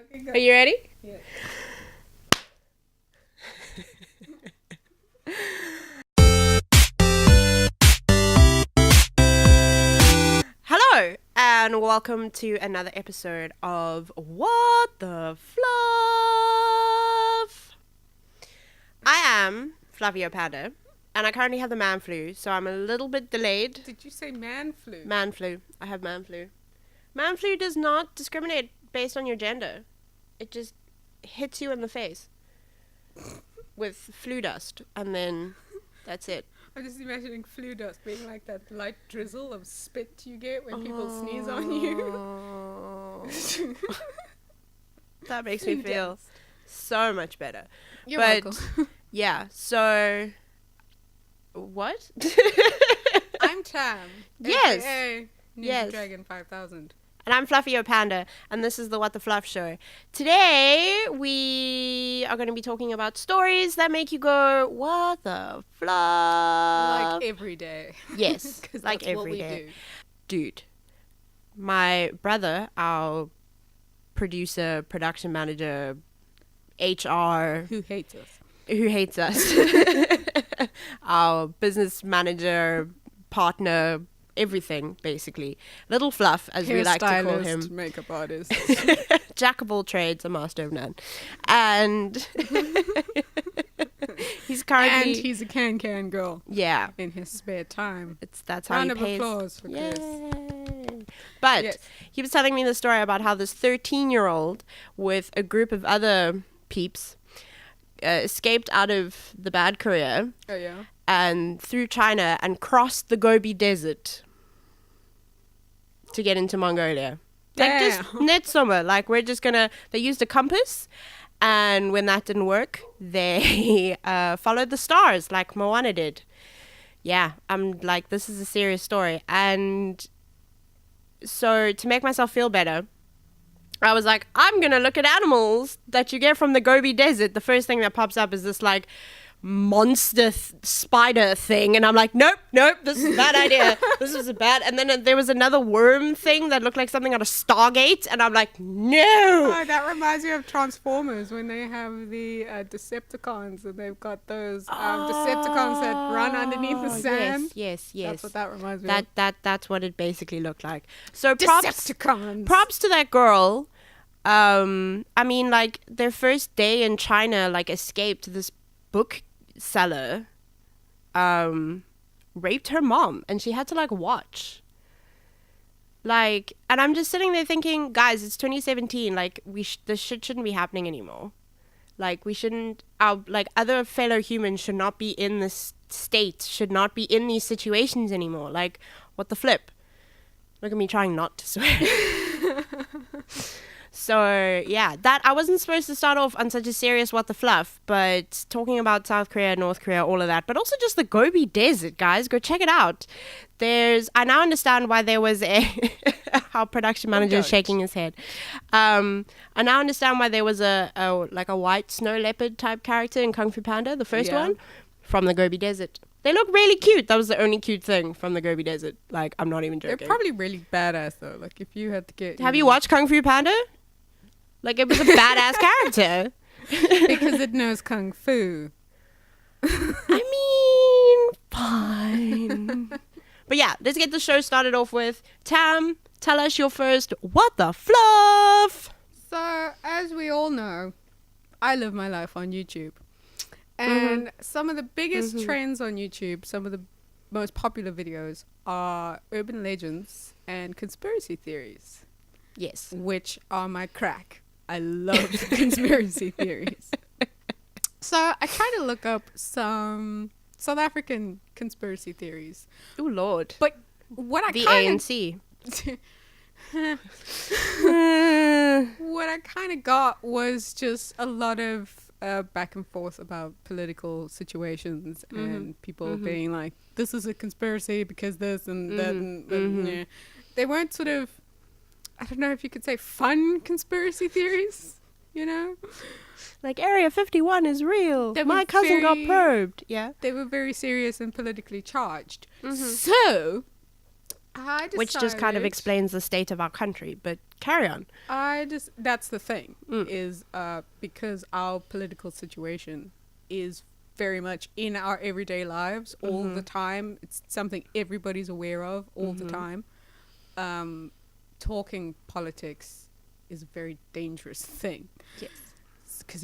Okay, go. Are you ready? Yeah. Hello, and welcome to another episode of What the Fluff. I am Flavio Panda, and I currently have the man flu, so I'm a little bit delayed. Did you say man flu? Man flu. I have man flu. Man flu does not discriminate based on your gender. It just hits you in the face with flu dust, and then that's it. I'm just imagining flu dust being like that light drizzle of spit you get when people sneeze on you. That makes me feel so much better. You're But welcome. yeah, so what? I'm Tam. Yes. AKA Ninja Yes. Dragon 5000. And I'm Fluffy Panda, and this is the What the Fluff show. Today, we are going to be talking about stories that make you go, what the fluff? Like every day. Yes, 'Cause like that's what every we day. do. Dude, my brother, our producer, production manager, HR, Who hates us? who hates us, our business manager, partner, everything, basically. Little Fluff, as we like to call Hairstylist, him. makeup artist. Jack of all trades, a master of none. And he's currently... And he's a can girl yeah, in his spare time. that's how Round he of pays. applause for Chris. Yay. But Yes. he was telling me the story about how this 13-year-old with a group of other peeps escaped out of the bad Korea Oh, yeah? and through China and crossed the Gobi Desert to get into Mongolia. Like just Damn. net summer. Like we're just gonna. They used a compass, and when that didn't work, they followed the stars like Moana did. Yeah, I'm like, this is a serious story, and so to make myself feel better, I was like, I'm gonna look at animals that you get from the Gobi Desert. The first thing that pops up is this like monster spider thing, and I'm like, nope, this is a bad idea. This is a bad. And then there was another worm thing that looked like something on a Stargate, and I'm like, no. Oh, that reminds me of Transformers when they have the Decepticons and they've got those Decepticons that run underneath the sand. Yes. That's what that reminds me of. That's what it basically looked like. So props Decepticons. to that girl. I mean, like their first day in China, like escaped this bookseller raped her mom, and she had to like watch. Like, and I'm just sitting there thinking, guys, it's 2017. Like, this shit shouldn't be happening anymore. Like, we shouldn't. Our like other fellow humans should not be in this state. Should not be in these situations anymore. Like, what the flip? Look at me trying not to swear. So, yeah, that I wasn't supposed to start off on such a serious what the fluff, but talking about South Korea, North Korea, all of that, but also just the Gobi Desert, guys, go check it out. I now understand why there was our production manager is shaking his head. I now understand why there was a white snow leopard type character in Kung Fu Panda, the first one, from the Gobi Desert. They look really cute. That was the only cute thing from the Gobi Desert. Like, I'm not even joking. They're probably really badass though. Like if you had to get. Have you watched Kung Fu Panda? Like, it was a badass character. Because it knows kung fu. I mean, fine. But yeah, let's get the show started off with Tam. Tell us your first What the Fluff. So as we all know, I live my life on YouTube, and some of the biggest trends on YouTube, some of the most popular videos are urban legends and conspiracy theories. Yes. Which are my crack. I love conspiracy theories. So I tried to look up some South African conspiracy theories. Oh Lord. But what I The kind ANC. what I kind of got was just a lot of back and forth about political situations and people being like, this is a conspiracy because this and that. And yeah. They weren't sort of, I don't know if you could say fun conspiracy theories, you know? Like, Area 51 is real. They My were cousin got very- probed. Yeah. They were very serious and politically charged. So, which just kind of explains the state of our country. But carry on. That's the thing, is because our political situation is very much in our everyday lives all the time. It's something everybody's aware of all the time. Talking politics is a very dangerous thing. Yes. Because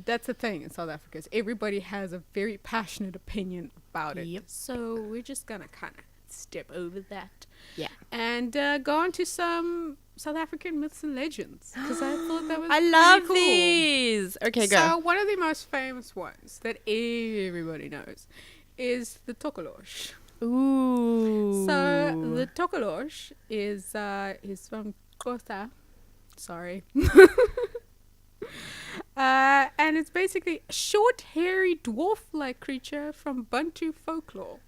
that's the thing in South Africa, is everybody has a very passionate opinion about it. Yep. So we're just going to kind of step over that. Yeah. And go on to some South African myths and legends, because I thought that was I love cool. these. Okay, go. So one of the most famous ones that everybody knows is the Tokolosh. Ooh. So the Tokolosh is from Xhosa. Sorry. And it's basically a short, hairy, dwarf-like creature from Bantu folklore.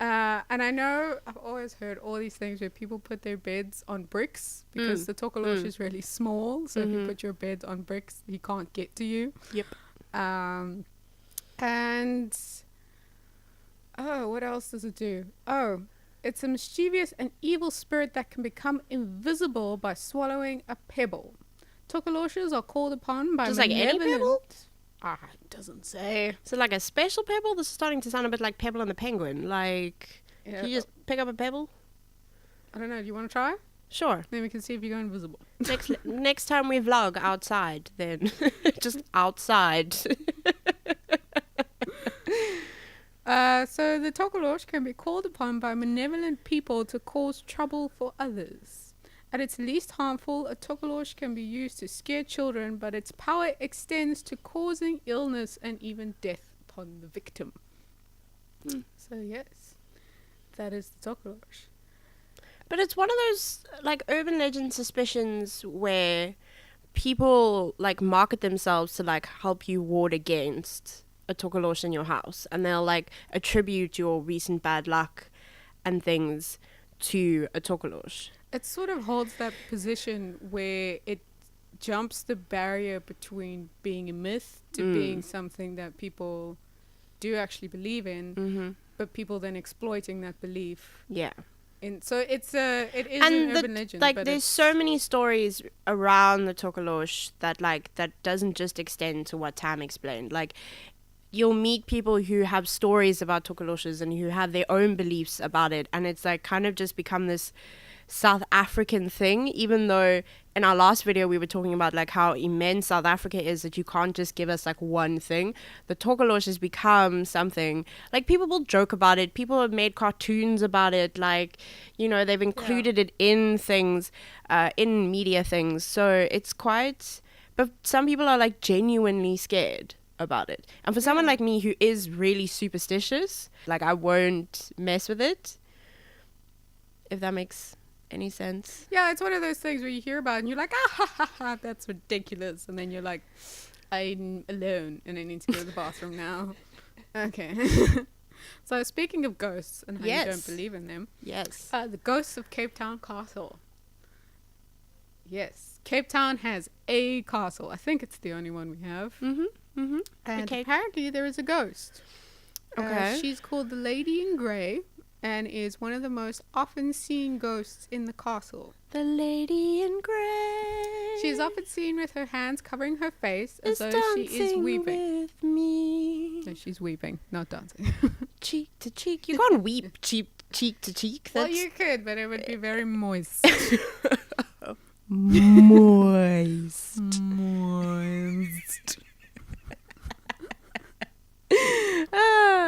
And I know I've always heard all these things where people put their beds on bricks because the Tokolosh is really small. So if you put your bed on bricks, he can't get to you. Yep. And what else does it do? Oh, it's a mischievous and evil spirit that can become invisible by swallowing a pebble. Tokoloshes are called upon by just like any pebble? It doesn't say. So like a special pebble? This is starting to sound a bit like Pebble and the Penguin. Like, can you just pick up a pebble? I don't know. Do you want to try? Sure. Then we can see if you go invisible. Next time we vlog outside, then. Just outside. So the Tokolosh can be called upon by malevolent people to cause trouble for others. At its least harmful, a Tokolosh can be used to scare children, but its power extends to causing illness and even death upon the victim. So yes, that is the Tokolosh. But it's one of those like urban legend suspicions where people like market themselves to like help you ward against a Tokolosh in your house, and they'll like attribute your recent bad luck and things to a Tokolosh. It sort of holds that position where it jumps the barrier between being a myth to being something that people do actually believe in, but people then exploiting that belief. Yeah. So it is an urban legend. Like, but there's so many stories around the Tokolosh that doesn't just extend to what Tam explained. Like, you'll meet people who have stories about Tokoloshes and who have their own beliefs about it, and it's like kind of just become this South African thing, even though in our last video we were talking about like how immense South Africa is, that you can't just give us like one thing. The Tokolosh has become something like people will joke about it, people have made cartoons about it, like, you know, they've included it in things, in media things, so it's quite, but some people are like genuinely scared about it. And for someone like me who is really superstitious, like I won't mess with it, if that makes any sense. Yeah, it's one of those things where you hear about it and you're like, ah, ha, ha, ha, that's ridiculous. And then you're like, I'm alone and I need to go to the bathroom now. Okay. So speaking of ghosts and how you don't believe in them. Yes. The ghosts of Cape Town Castle. Yes. Cape Town has a castle. I think it's the only one we have. And apparently there is a ghost. Okay. She's called the Lady in Grey, and is one of the most often seen ghosts in the castle. The Lady in Grey. She is often seen with her hands covering her face as though she is weeping. With me. No, she's weeping, not dancing. Cheek to cheek. You can't weep cheek to cheek. Well, you could, but it would be very moist. Moist.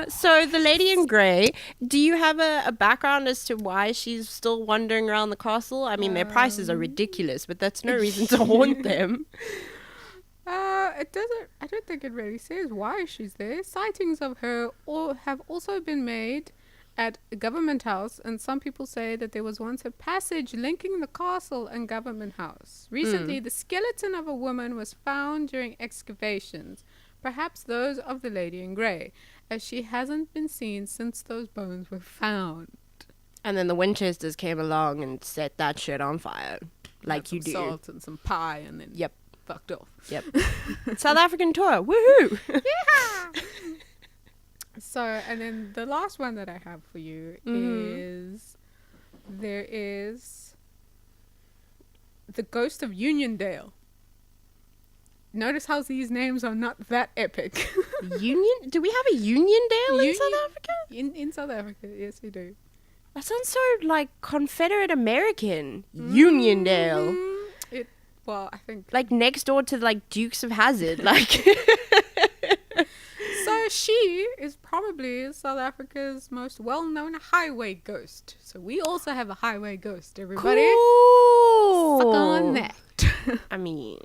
So the Lady in Grey, do you have a background as to why she's still wandering around the castle? I mean, their prices are ridiculous, but that's no reason to haunt them. It doesn't. I don't think it really says why she's there. Sightings of her have also been made at Government House, and some people say that there was once a passage linking the castle and Government House. Recently, the skeleton of a woman was found during excavations, perhaps those of the Lady in Grey, as she hasn't been seen since those bones were found. And then the Winchesters came along and set that shit on fire, like you do. Salt and some pie, and then fucked off. Yep. South African tour, woohoo! Yeah. So, and then the last one that I have for you is there is the ghost of Uniondale. Notice how these names are not that epic. Union? Do we have a Uniondale in South Africa? In South Africa, yes, we do. That sounds so like Confederate American. Uniondale. Well, I think like next door to like Dukes of Hazzard. Like. So she is probably South Africa's most well-known highway ghost. So we also have a highway ghost, everybody. Cool. Suck on that. I mean.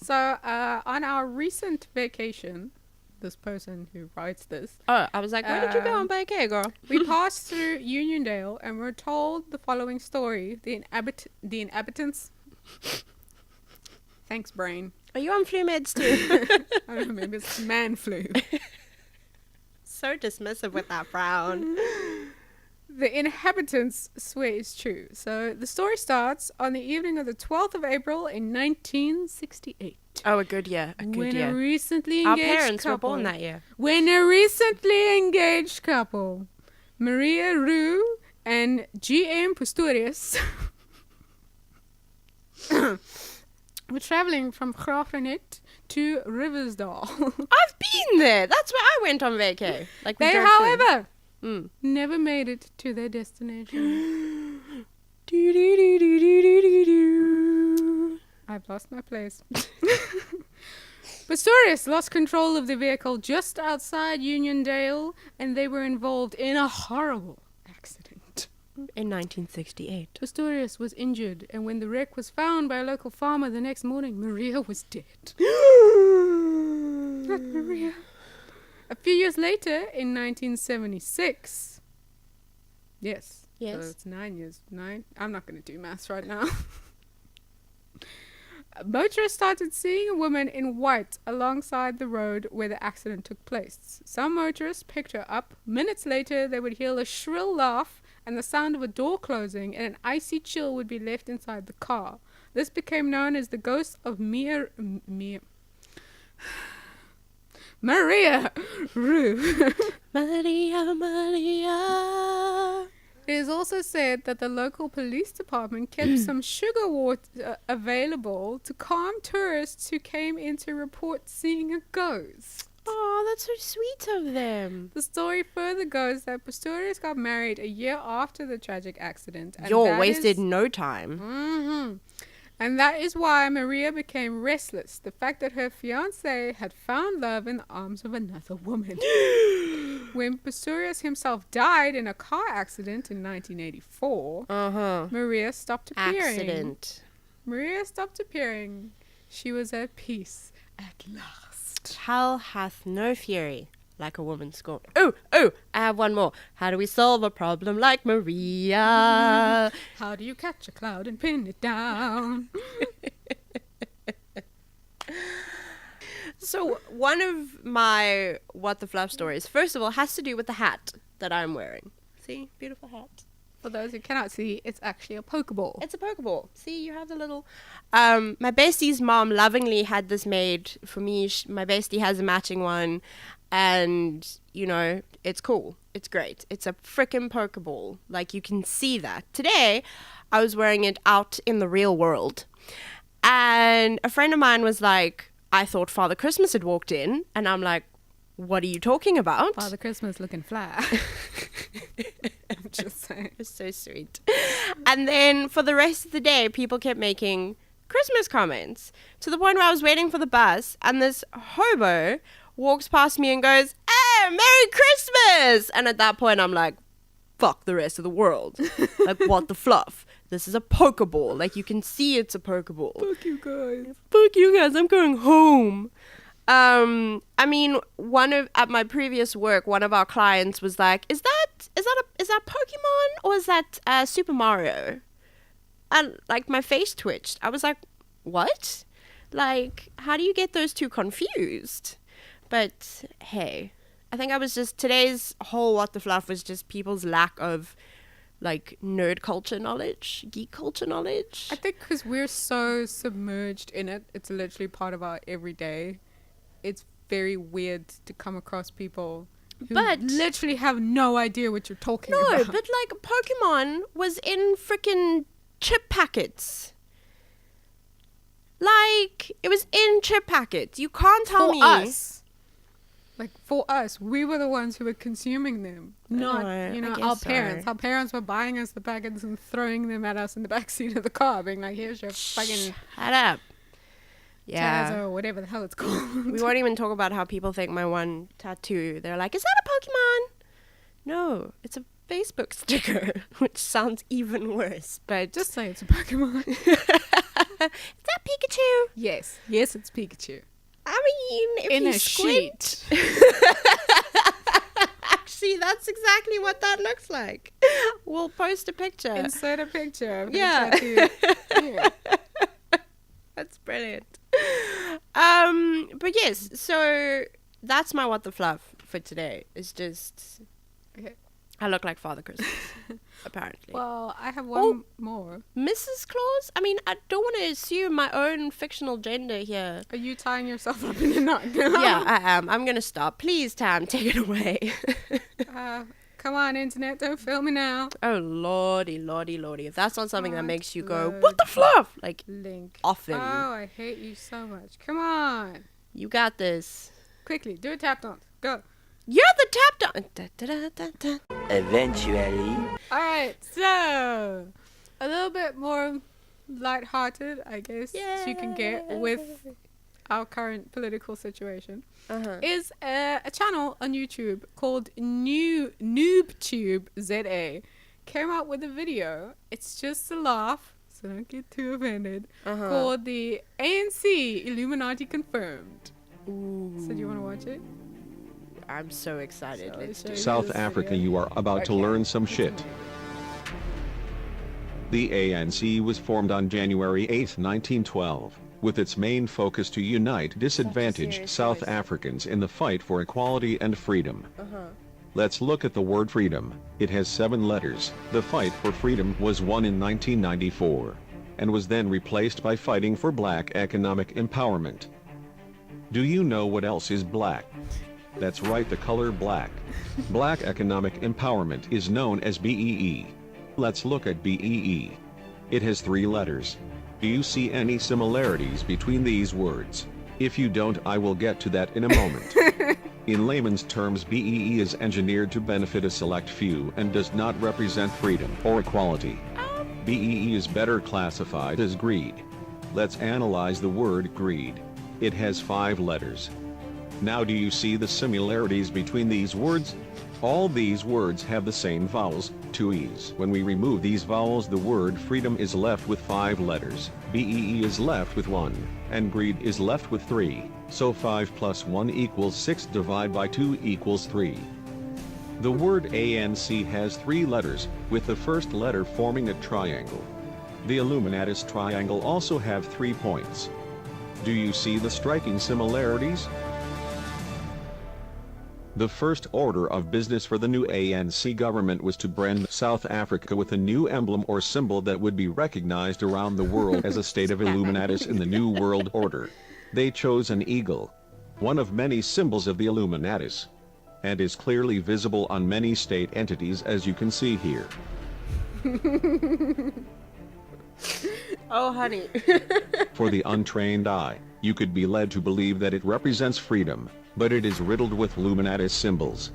So on our recent vacation, this person who writes this. Oh, I was like, where did you go on vacay, girl? We passed through Uniondale and were told the following story. The inhabitants... Thanks, brain. Are you on flu meds too? I don't know, maybe it's man flu. So dismissive with that frown. The inhabitants swear it's true. So the story starts on the evening of the 12th of April in 1968. Oh, a good year. A good year. A recently Our engaged parents couple, were born that year. When a recently engaged couple, Maria Rue and G.M. Pastorius, were traveling from Graaff-Reinet to Riversdale. I've been there. That's where I went on vacay. Like They, however, never made it to their destination. I've lost my place. Pastorius lost control of the vehicle just outside Uniondale, and they were involved in a horrible accident. In 1968. Pastorius was injured, and when the wreck was found by a local farmer the next morning, Maria was dead. Not Maria. A few years later, in 1976. Yes. So it's 9 years. 9? I'm not going to do maths right now. Motorists started seeing a woman in white alongside the road where the accident took place. Some motorists picked her up. Minutes later, they would hear a shrill laugh and the sound of a door closing, and an icy chill would be left inside the car. This became known as the ghost of Maria Rue. Maria. It is also said that the local police department kept some sugar water available to calm tourists who came in to report seeing a ghost. Oh, that's so sweet of them. The story further goes that Pastorius got married a year after the tragic accident. And wasted no time. Mm-hmm. And that is why Maria became restless. The fact that her fiancé had found love in the arms of another woman. When Pastorius himself died in a car accident in 1984, Maria stopped appearing. Maria stopped appearing. She was at peace at last. Hell hath no fury like a woman scorned. Oh, I have one more. How do we solve a problem like Maria? How do you catch a cloud and pin it down? So one of my What the Fluff stories, first of all, has to do with the hat that I'm wearing. See? Beautiful hat. For those who cannot see, it's actually a pokeball. It's a pokeball. See, you have the little... my bestie's mom lovingly had this made for me. My bestie has a matching one. And, you know, it's cool. It's great. It's a frickin' pokeball. Like, you can see that. Today, I was wearing it out in the real world. And a friend of mine was like, I thought Father Christmas had walked in. And I'm like, what are you talking about? Father Christmas looking fly. I'm just saying. It's so sweet. And then for the rest of the day, people kept making Christmas comments to the point where I was waiting for the bus and this hobo walks past me and goes, "Hey, Merry Christmas!" And at that point, I'm like, fuck the rest of the world. Like, what the fluff? This is a pokeball. Like, you can see it's a pokeball. Fuck you guys. Fuck you guys. I'm going home. I mean, at my previous work, one of our clients was like, "Is that Pokemon or is that Super Mario?" And like my face twitched. I was like, "What? Like, how do you get those two confused?" But hey, I think today's whole What the Fluff was just people's lack of like nerd culture knowledge, geek culture knowledge. I think because we're so submerged in it, it's literally part of our everyday. It's very weird to come across people who But- literally have no idea what you're talking No, about. but like Pokemon was in freaking chip packets. Like, it was in chip packets. You can't tell me. For us, we were the ones who were consuming them, not I guess our so. parents. Our parents were buying us the packets and throwing them at us in the back seat of the car, being like, "Here's your fucking Shut up. Yeah. Taz or whatever the hell it's called." We won't even talk about how people think my one tattoo, they're like, is that a Pokemon? No, it's a Facebook sticker, which sounds even worse, but Just say it's a Pokemon. is that Pikachu? Yes, it's Pikachu. I mean, if In you a squint, actually, that's exactly what that looks like. We'll post a picture. Insert a picture of Yeah. the tattoo. Yeah. That's brilliant. But yes, so that's my what the fluff for today. It's just Okay. I look like Father Christmas, apparently. Well, I have one more. Mrs. Claus? I mean, I don't want to assume my own fictional gender here. Are you tying yourself up in a knot? Yeah, I am. I'm gonna stop. Please, Tam, take it away. Come on, internet, don't film me now. Oh, lordy. If that's not something that makes you go, Lord. what the fluff? Like, Link. often. Oh, I hate you so much. Come on. You got this. Quickly, do a tap dance. Go. You're the tap dance. Da, da, da, da, da. Eventually. All right, so a little bit more lighthearted, I guess you can get with our current political situation. Is a channel on YouTube called NoobTube ZA. Came out with a video. It's just a laugh, so don't get too offended. Called the ANC Illuminati Confirmed. Ooh. So do you want to watch it? I'm so excited. So Let's show do you it. South this Africa, video. you are about to learn some shit. The ANC was formed on January 8, 1912, with its main focus to unite disadvantaged serious South choice. Africans in the fight for equality and freedom. Let's look at the word freedom. It has 7 letters. The fight for freedom was won in 1994, and was then replaced by fighting for black economic empowerment. Do you know what else is black? That's right, the color black. Black economic empowerment is known as BEE. Let's look at BEE. It has 3 letters. Do you see any similarities between these words? If you don't, I will get to that in a moment. In layman's terms, BEE is engineered to benefit a select few and does not represent freedom or equality. BEE is better classified as greed. Let's analyze the word greed. It has 5 letters. Now do you see the similarities between these words? All these words have the same vowels, 2 E's. When we remove these vowels, the word freedom is left with 5 letters, BEE is left with 1, and greed is left with 3. So 5 plus 1 equals 6, divide by 2 equals 3. The word ANC has 3 letters, with the first letter forming a triangle. The Illuminatis triangle also have 3 points. Do you see the striking similarities? The first order of business for the new ANC government was to brand South Africa with a new emblem or symbol that would be recognized around the world as a state of Illuminatis in the New World Order. They chose an eagle, one of many symbols of the Illuminatis, and is clearly visible on many state entities, as you can see here. Oh, honey. For the untrained eye, you could be led to believe that it represents freedom, but it is riddled with Illuminatis symbols.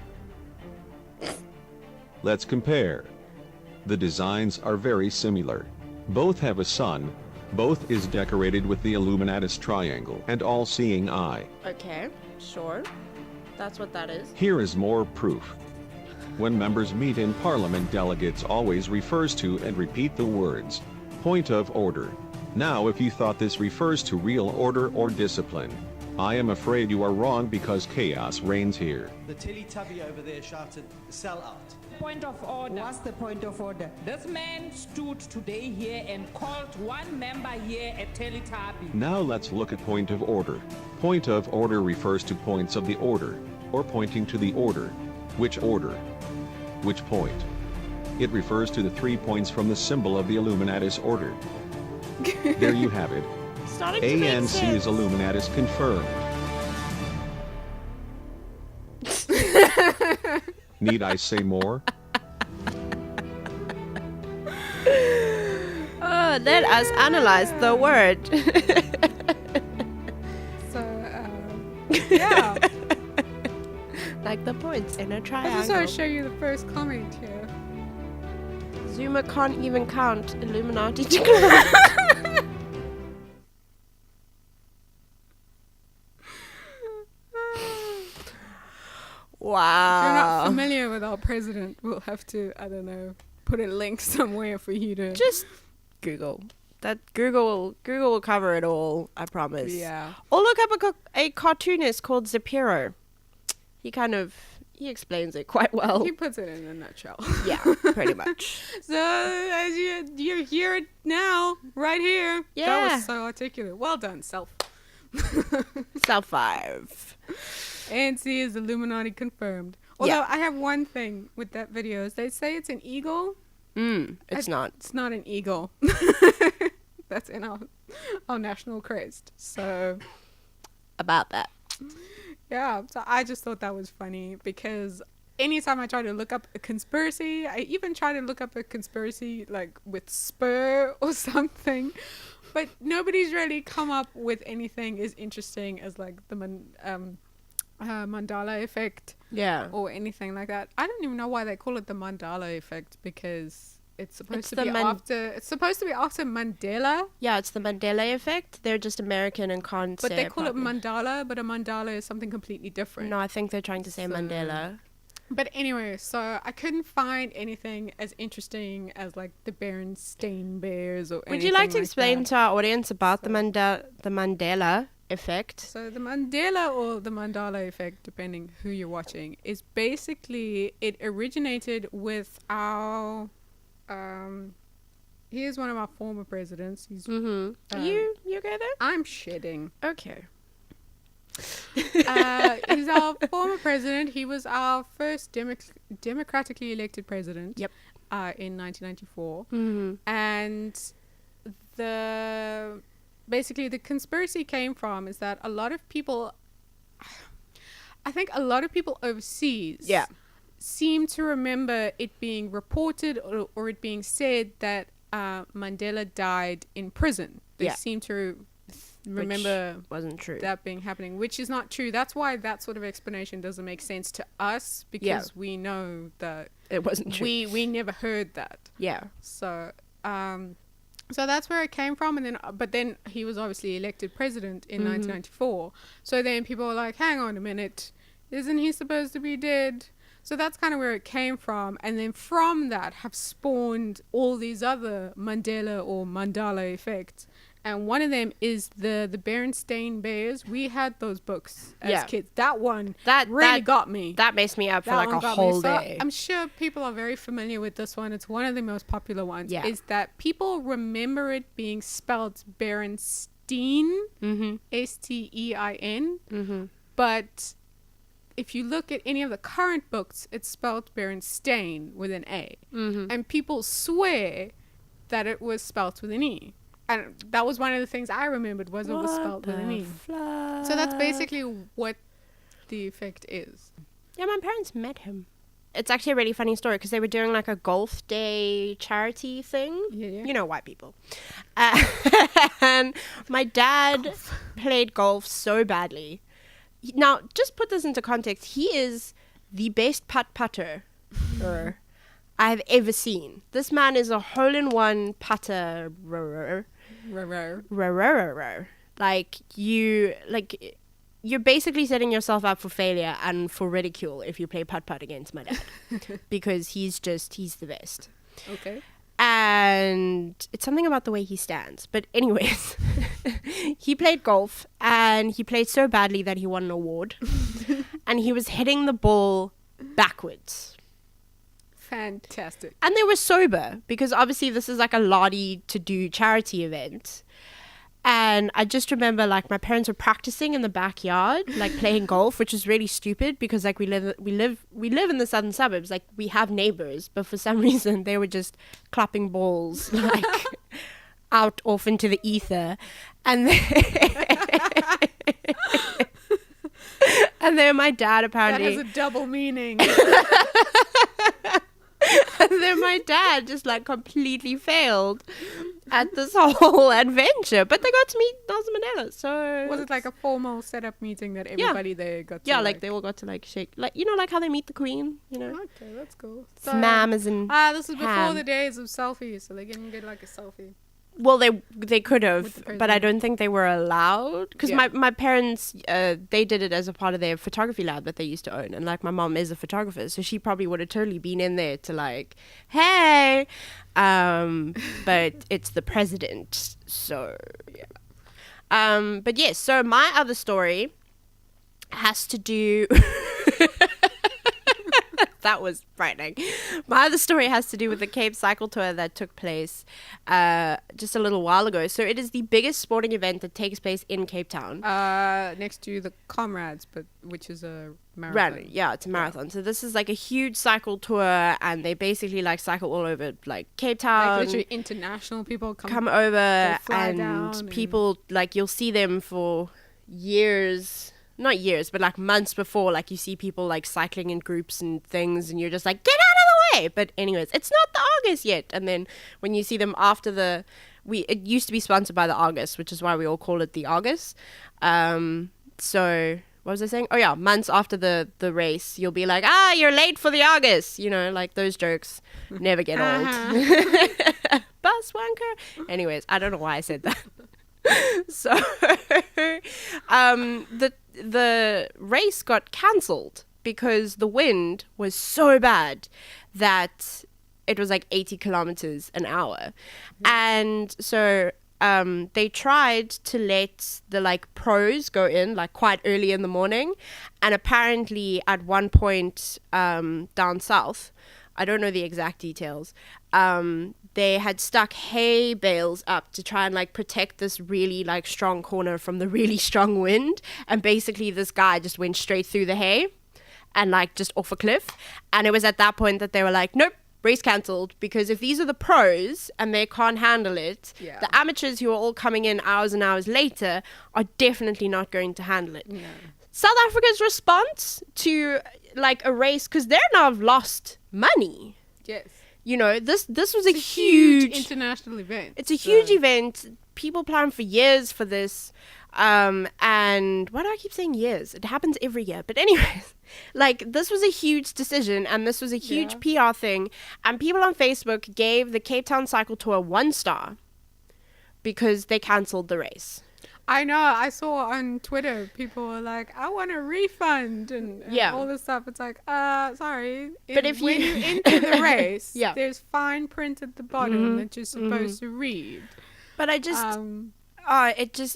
Let's compare. The designs are very similar. Both have a sun, both is decorated with the Illuminatis triangle and all-seeing eye. Okay, sure. That's what that is. Here is more proof. When members meet in Parliament, delegates always refers to and repeat the words, point of order. Now if you thought this refers to real order or discipline, I am afraid you are wrong, because chaos reigns here. The Teletubby over there shouted, "Sell out." Point of order. What's the point of order? This man stood today here and called one member here a Teletubby. Now let's look at point of order. Point of order refers to points of the order, or pointing to the order. Which order? Which point? It refers to the 3 points from the symbol of the Illuminatis order. There you have it. Starting to make ANC sense. is Illuminatis confirmed. Need I say more? Oh, let us analyze the word. So, yeah. Like the points in a I just triangle. want to show you the first comment here. Zuma can't even count Illuminati to count. If you're not Wow. familiar with our president, we'll have to, I don't know, put a link somewhere for you to. Just Google. That Google will cover it all, I promise. Yeah. Or look up a cartoonist called Zapiro. He explains it quite well. He puts it in a nutshell. Yeah, pretty much. So, as you hear it now, right here. That Yeah. was so articulate. Well done, self. Self 5. ANC is Illuminati confirmed. Although Yeah. I have one thing with that video is they say it's an eagle. It's not. It's not an eagle. That's in our national crest. So About that. yeah, so I just thought that was funny because anytime I try to look up a conspiracy, I even try to look up a conspiracy like with Spur or something, but nobody's really come up with anything as interesting as like the Mandela Effect Yeah. or anything like that. I don't even know why they call it the Mandela Effect because it's supposed It's to the be after Mandela, Yeah, it's the Mandela Effect. They're just American and can't but say they it call it properly. Mandala, but a mandala is something completely different. No, I think they're trying to say So- Mandela. But anyway, so I couldn't find anything as interesting as like the Berenstain Bears or Would you like to explain that. to our audience about the Mandela Effect? So the Mandela or the Mandala Effect, depending who you're watching, is basically it originated with our here's one of our former presidents. He's Mm-hmm. You okay there? I'm shedding. Okay. He's our former president. He was our first democratically elected president. Yep. In 1994. Mm-hmm. And basically the conspiracy came from is that a lot of people, I think a lot of people overseas Yeah. seem to remember it being reported or it being said that Mandela died in prison. They Yeah. seem to remember Wasn't true. that being happening, which is not true. That's why that sort of explanation doesn't make sense to us because Yeah. we know that It wasn't true. we never heard that. Yeah. So so that's where it came from, and then but then he was obviously elected president in 1994. So then people were like, hang on a minute, isn't he supposed to be dead? So that's kind of where it came from, and then from that have spawned all these other Mandela or Mandala effects. And one of them is the Berenstain Bears. We had those books as Yeah. kids. That one That really got me. That makes me up for That like one a got whole me. So day. I'm sure people are very familiar with this one. It's one of the most popular ones. Yeah. Is that people remember it being spelled Berenstein, Mm-hmm. Stein, Mm-hmm. but if you look at any of the current books, it's spelled Berenstain with an A. Mm-hmm. And people swear that it was spelled with an E. And that was one of the things I remembered was it was spelled with an E. WhatTheFluff? So that's basically what the effect is. Yeah, my parents met him. It's actually a really funny story because they were doing like a golf day charity thing. Yeah. You know, white people. And my dad played golf so badly. Now, just put this into context. He is the best putter I've ever seen. This man is a hole-in-one putter. Like you're basically setting yourself up for failure and for ridicule if you play putt against my dad because he's the best. Okay. And it's something about the way he stands. But anyways, he played golf and he played so badly that he won an award. And he was hitting the ball backwards. Fantastic. And they were sober because obviously this is like a Lottie to do charity event. And I just remember like my parents were practicing in the backyard, like playing golf, which was really stupid because like we live in the southern suburbs, like we have neighbors, but for some reason they were just clapping balls like out off into the ether. And then my dad apparently That has a double meaning. my dad just like completely failed at this whole adventure. But they got to meet Nelson Mandela. So Was it like a formal setup meeting that everybody there got to? Yeah, like they all got to like shake, like you know, like how they meet the Queen. You know, Okay, that's cool. ma'ams and This is before ham. the days of selfies, so they can get like a selfie. Well, they could have, the but I don't think they were allowed because Yeah. my parents they did it as a part of their photography lab that they used to own, and like my mom is a photographer, so she probably would have totally been in there to like, hey, but it's the president, so yeah. But yes, so my other story has to do. That was frightening. My other story has to do with the Cape Cycle Tour that took place just a little while ago. So it is the biggest sporting event that takes place in Cape Town. Next to the Comrades, but which is a marathon. Yeah, it's a marathon. So this is like a huge cycle tour, and they basically like cycle all over like Cape Town. Like literally international people come over, fly and down people like you'll see them for years. Not years, but like months before, like you see people like cycling in groups and things, and you're just like, get out of the way. But anyways, it's not the Argus yet. And then when you see them after it used to be sponsored by the Argus, which is why we all call it the Argus. So what was I saying? Oh yeah, months after the race, you'll be like, you're late for the Argus. You know, like those jokes never get old. Bus wanker. Anyways, I don't know why I said that. So the race got cancelled because the wind was so bad that it was like 80 kilometers an hour. And so they tried to let the like pros go in like quite early in the morning, and apparently at one point down south, I don't know the exact details, they had stuck hay bales up to try and like protect this really like strong corner from the really strong wind, and basically this guy just went straight through the hay and like just off a cliff. And it was at that point that they were like, nope, race cancelled, because if these are the pros and they can't handle it, the amateurs who are all coming in hours and hours later are definitely not going to handle it. South Africa's response to like a race, because they're now lost money. Yes. You know, this was a huge international event. It's a huge event. People plan for years for this. And why do I keep saying years? It happens every year. But anyways, like this was a huge decision, and this was a huge PR thing. And people on Facebook gave the Cape Town Cycle Tour 1 star because they cancelled the race. I know. I saw on Twitter people were like, "I want a refund," and all this stuff. It's like, sorry. But when you enter the race, Yeah. there's fine print at the bottom that you're supposed to read. But I just,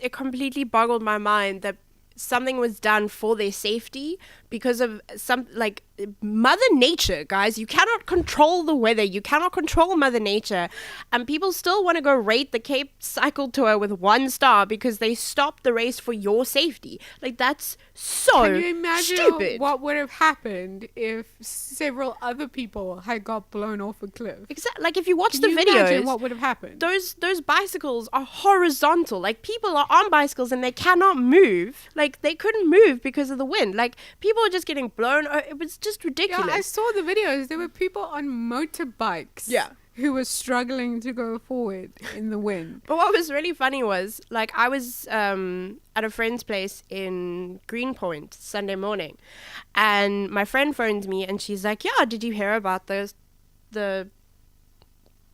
it completely boggled my mind that something was done for their safety because of some, like, Mother Nature, guys. You cannot control the weather. You cannot control Mother Nature. And people still want to go rate the Cape Cycle Tour with 1 star because they stopped the race for your safety. Like, that's so Can you imagine stupid. what would have happened if several other people had got blown off a cliff? Exactly. Like, if you watch Can the you videos, imagine what would have happened? those bicycles are horizontal. Like, people are on bicycles and they cannot move. Like, they couldn't move because of the wind. Like, people are just getting blown. It was just ridiculous. Yeah, I saw the videos. There were people on motorbikes who were struggling to go forward in the wind. But what was really funny was, like, I was at a friend's place in Greenpoint Sunday morning, and my friend phoned me and she's like, yeah, did you hear about the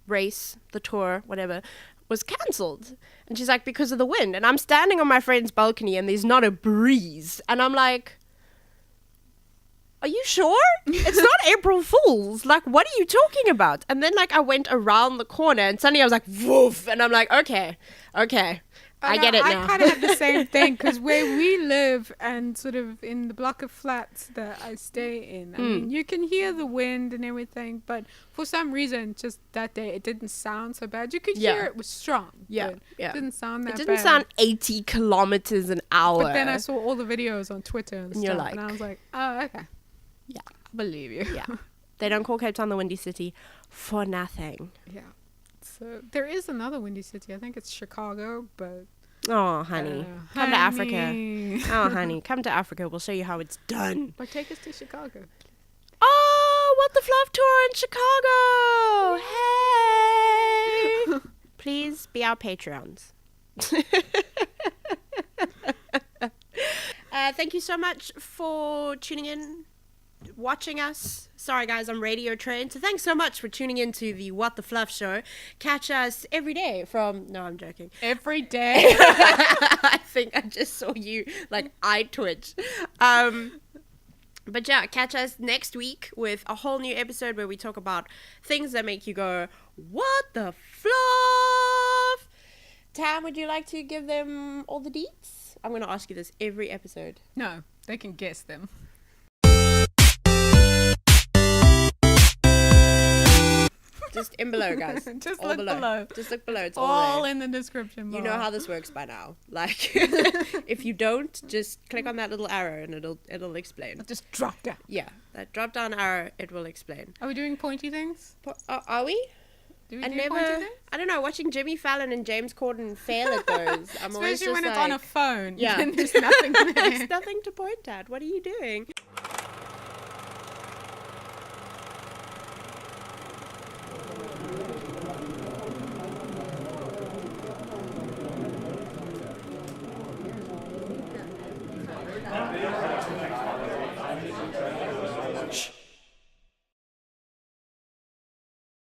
race, the tour, whatever, was cancelled? And she's like, because of the wind. And I'm standing on my friend's balcony and there's not a breeze. And I'm like, are you sure? It's not April Fool's. Like, what are you talking about? And then, like, I went around the corner and suddenly I was like, woof. And I'm like, okay. I get it now. I kind of have the same thing, because where we live and sort of in the block of flats that I stay in, I mean, you can hear the wind and everything, but for some reason, just that day, it didn't sound so bad. You could hear it was strong. But it didn't sound that bad. It didn't sound 80 kilometers an hour. But then I saw all the videos on Twitter and you're stuff, like, and I was like, oh, okay. Yeah. I believe you. Yeah. They don't call Cape Town the Windy City for nothing. Yeah. So there is another windy city. I think it's Chicago, but... Oh, honey. Come to Africa. Oh, honey. Come to Africa. We'll show you how it's done. But take us to Chicago. Oh, What the Fluff tour in Chicago. Hey. Please be our Patreons. Thank you so much for tuning in, watching us. Sorry guys, I'm radio trained. So thanks so much for tuning in to the What the Fluff show. Catch us every day from... No, I'm joking. Every day. I think I just saw you like eye twitch. But yeah, catch us next week with a whole new episode where we talk about things that make you go, what the fluff? Tam, would you like to give them all the deets? I'm going to ask you this every episode. No, they can guess them. Just in below, guys. Just all look below. Just look below. It's all there. in the description bar. You know how this works by now. Like, if you don't, just click on that little arrow and it'll explain. Just drop down. Yeah, that drop down arrow, it will explain. Are we doing pointy things? Are we? Do we do pointy things? I don't know, watching Jimmy Fallon and James Corden fail at those. I'm always Especially just when it's like, on a phone. Yeah. And there's nothing there. There's nothing to point at. What are you doing? Shh.